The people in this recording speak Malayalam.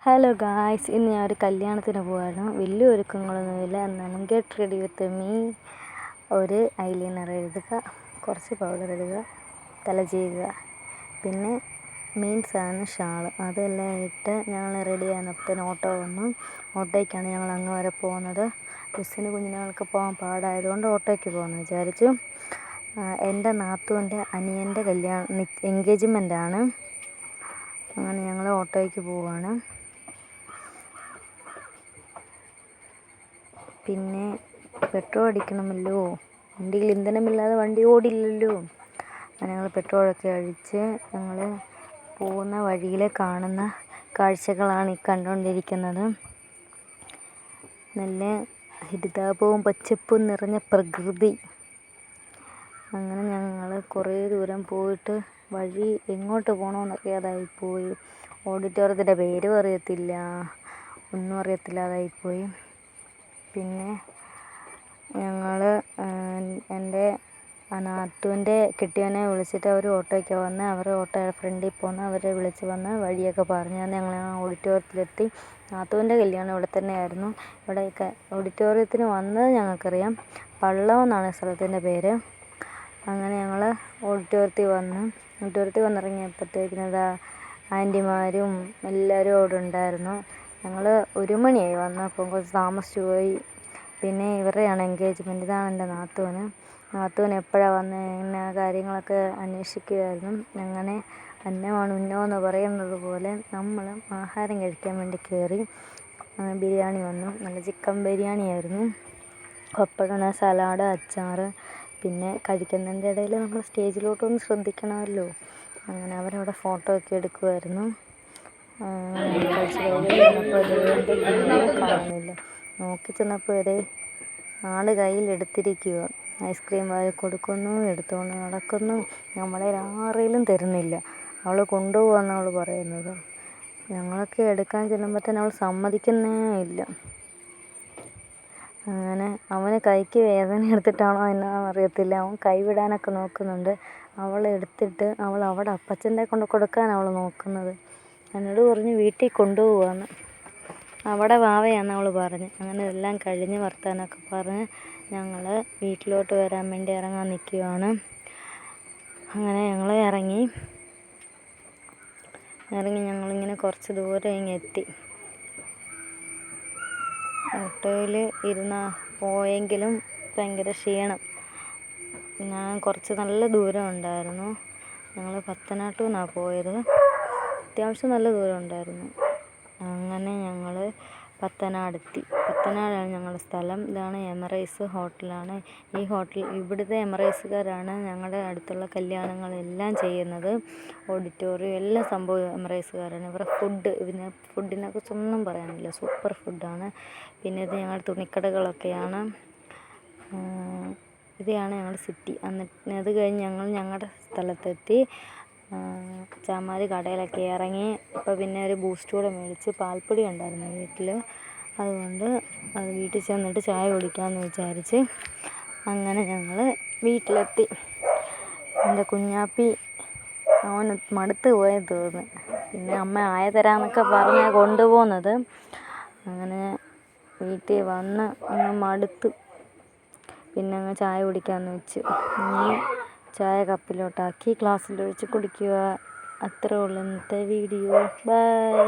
ഹലോ ഗായ്സ്, ഇന്ന് ഞാൻ ഒരു കല്യാണത്തിന് പോവാണ്. വലിയ ഒരുക്കങ്ങളൊന്നുമില്ല. എന്നാലും ഗെറ്റ് റെഡി വിത്ത് മീ. ഒരു ഐലൈനർ എഴുതുക, കുറച്ച് പൗഡർ ഇടുക, തല ചെയ്യുക, പിന്നെ മെയിൻ സാധനം ഷാൾ. അതെല്ലാം ഇട്ട് ഞങ്ങൾ റെഡി ആകുന്നപ്പോഴത്തേന് ഓട്ടോ വന്നു. ഓട്ടോയ്ക്കാണ് ഞങ്ങൾ അങ്ങ് വരെ പോകുന്നത്. ബസ്സിന് കുഞ്ഞുങ്ങൾക്ക് പോകാൻ പാടായതുകൊണ്ട് ഓട്ടോയ്ക്ക് പോകാമെന്ന് വിചാരിച്ചു. എൻ്റെ നാത്തൂൻ്റെ അനിയൻ്റെ എൻഗേജ്മെൻ്റാണ്. അങ്ങനെ ഞങ്ങൾ ഓട്ടോയ്ക്ക് പോവുകയാണ്. പിന്നെ പെട്രോൾ അടിക്കണമല്ലോ, വണ്ടിയിൽ ഇന്ധനമില്ലാതെ വണ്ടി ഓടില്ലല്ലോ. അങ്ങനെ ഞങ്ങൾ പെട്രോളൊക്കെ അടിച്ച് ഞങ്ങൾ പോകുന്ന വഴിയിൽ കാണുന്ന കാഴ്ചകളാണ് ഈ കണ്ടുകൊണ്ടിരിക്കുന്നത്. നല്ല ഹരിതാപവും പച്ചപ്പും നിറഞ്ഞ പ്രകൃതി. അങ്ങനെ ഞങ്ങൾ കുറേ ദൂരം പോയിട്ട് വഴി എങ്ങോട്ട് പോകണമെന്നറിയാതായിപ്പോയി. ഓഡിറ്റോറിയത്തിൻ്റെ പേരും അറിയത്തില്ല, ഒന്നും അറിയത്തില്ലാതായിപ്പോയി. പിന്നെ ഞങ്ങൾ എൻ്റെ നാത്തൂൻ്റെ കെട്ടിയവനെ വിളിച്ചിട്ട് അവർ ഓട്ടോയ്ക്ക് വന്ന്, അവർ ഓട്ടോ ഫ്രണ്ടിൽ പോന്ന് അവരെ വിളിച്ച് വന്ന് വഴിയൊക്കെ പറഞ്ഞു തന്ന് ഞങ്ങൾ ഓഡിറ്റോറിയത്തിലെത്തി. നാത്തൂൻ്റെ കല്യാണം ഇവിടെ തന്നെയായിരുന്നു. ഇവിടെ ഓഡിറ്റോറിയത്തിന് വന്നത് ഞങ്ങൾക്കറിയാം, പള്ളം എന്നാണ് സ്ഥലത്തിൻ്റെ പേര്. അങ്ങനെ ഞങ്ങൾ ഓഡിറ്റോറിയത്തിൽ വന്നിറങ്ങിയപ്പോഴത്തേക്കിനും ആൻറ്റിമാരും എല്ലാവരും അവിടെ ഉണ്ടായിരുന്നു. ഞങ്ങൾ 1 മണിയായി വന്നപ്പോൾ, കുറച്ച് താമസിച്ചു പോയി. പിന്നെ ഇവരുടെയാണ് എൻഗേജ്മെൻറ്റ്. ഇതാണ് എൻ്റെ നാത്തൂൻ എപ്പോഴാണ് വന്നത് എന്ന കാര്യങ്ങളൊക്കെ അന്വേഷിക്കുമായിരുന്നു. അങ്ങനെ അന്നമാണ് ഉന്നമെന്ന് പറയുന്നത് പോലെ നമ്മളും ആഹാരം കഴിക്കാൻ വേണ്ടി കയറി. ബിരിയാണി വന്നു, നല്ല ചിക്കൻ ബിരിയാണി ആയിരുന്നു. പപ്പടം, സലാഡ്, അച്ചാർ. പിന്നെ കഴിക്കുന്നതിൻ്റെ ഇടയിൽ നമ്മൾ സ്റ്റേജിലോട്ടൊന്ന് ശ്രദ്ധിക്കണമല്ലോ. അങ്ങനെ അവരവിടെ ഫോട്ടോ ഒക്കെ എടുക്കുമായിരുന്നു. കഴിച്ച് കാണുന്നില്ല. നോക്കി ചെന്നപ്പോൾ വരെ ആൾ കയ്യിലെടുത്തിരിക്കുക. ഐസ്ക്രീം വാരി കൊടുക്കുന്നു, എടുത്തുകൊണ്ട് നടക്കുന്നു. നമ്മളെ ആരെങ്കിലും തരുന്നില്ല. അവൾ കൊണ്ടുപോകാമെന്ന് അവൾ പറയുന്നത്. ഞങ്ങളൊക്കെ എടുക്കാൻ ചെല്ലുമ്പോഴത്തേന് അവൾ സമ്മതിക്കുന്നേ ഇല്ല. അങ്ങനെ അവന് കൈക്ക് വേദന എടുത്തിട്ടാണോ എന്നാണെന്ന് അറിയത്തില്ല, അവൻ കൈവിടാനൊക്കെ നോക്കുന്നുണ്ട്. അവൾ എടുത്തിട്ട് അവൾ അവിടെ അപ്പച്ചൻ്റെ കൊണ്ട് കൊടുക്കാൻ അവൾ നോക്കുന്നത്. എന്നോട് പറഞ്ഞ് വീട്ടിൽ കൊണ്ടുപോകാമെന്ന്, അവിടെ വാവയാണെന്ന് അവൾ പറഞ്ഞ്. അങ്ങനെ എല്ലാം കഴിഞ്ഞ് വർത്താനമൊക്കെ പറഞ്ഞ് ഞങ്ങൾ വീട്ടിലോട്ട് വരാൻ വേണ്ടി ഇറങ്ങാൻ നിൽക്കുകയാണ്. അങ്ങനെ ഞങ്ങൾ ഇറങ്ങി ഞങ്ങളിങ്ങനെ കുറച്ച് ദൂരം ഇങ്ങെത്തി. ഓട്ടോയിൽ പോയെങ്കിലും ഭയങ്കര ക്ഷീണം. ഞാൻ കുറച്ച് നല്ല ദൂരം ഉണ്ടായിരുന്നു. ഞങ്ങൾ പത്തനാട്ടു നിന്നാണ് പോയത്. അത്യാവശ്യം നല്ല ദൂരം ഉണ്ടായിരുന്നു. അങ്ങനെ ഞങ്ങൾ പത്തനാടെത്തി. പത്തനാടാണ് ഞങ്ങളുടെ സ്ഥലം. ഇതാണ് എമറൈസ് ഹോട്ടലാണ്. ഇവിടുത്തെ എമറൈസുകാരാണ് ഞങ്ങളുടെ അടുത്തുള്ള കല്യാണങ്ങളെല്ലാം ചെയ്യുന്നത്. ഓഡിറ്റോറിയം എല്ലാ സംഭവം എമറൈസുകാരാണ്. ഇവരുടെ ഫുഡിനെ കുറിച്ചൊന്നും പറയാനില്ല, സൂപ്പർ ഫുഡാണ്. പിന്നെ ഇത് ഞങ്ങളുടെ തുണിക്കടകളൊക്കെയാണ്. ഇതാണ് ഞങ്ങളുടെ സിറ്റി. എന്നിട്ട് അത് കഴിഞ്ഞ് ഞങ്ങൾ ഞങ്ങളുടെ സ്ഥലത്തെത്തി. ചാമാരി കടയിലൊക്കെ ഇറങ്ങി. അപ്പോൾ പിന്നെ ഒരു ബൂസ്റ്റ് കൂടെ മേടിച്ച്. പാൽപ്പൊടി ഉണ്ടായിരുന്നു വീട്ടിൽ, അതുകൊണ്ട് അത് വീട്ടിൽ ചെന്നിട്ട് ചായ കുടിക്കാമെന്ന് വിചാരിച്ച് അങ്ങനെ ഞങ്ങൾ വീട്ടിലെത്തി. എൻ്റെ കുഞ്ഞാപ്പി അവന് മടുത്ത് പോയെന്ന് തോന്നുന്നു. പിന്നെ അമ്മ ആയ തരാമെന്നൊക്കെ പറഞ്ഞാൽ കൊണ്ടുപോകുന്നത്. അങ്ങനെ വീട്ടിൽ വന്ന് അങ്ങ് മടുത്തു. പിന്നെ അങ്ങ് ചായ കുടിക്കാമെന്ന് വെച്ച്. ഇനി ചായ കപ്പിലോട്ടാക്കി ഗ്ലാസ്സിലൊഴിച്ച് കുടിക്കുക. അത്രേ ഉള്ളൂ ഇന്നത്തെ വീഡിയോ. ബൈ.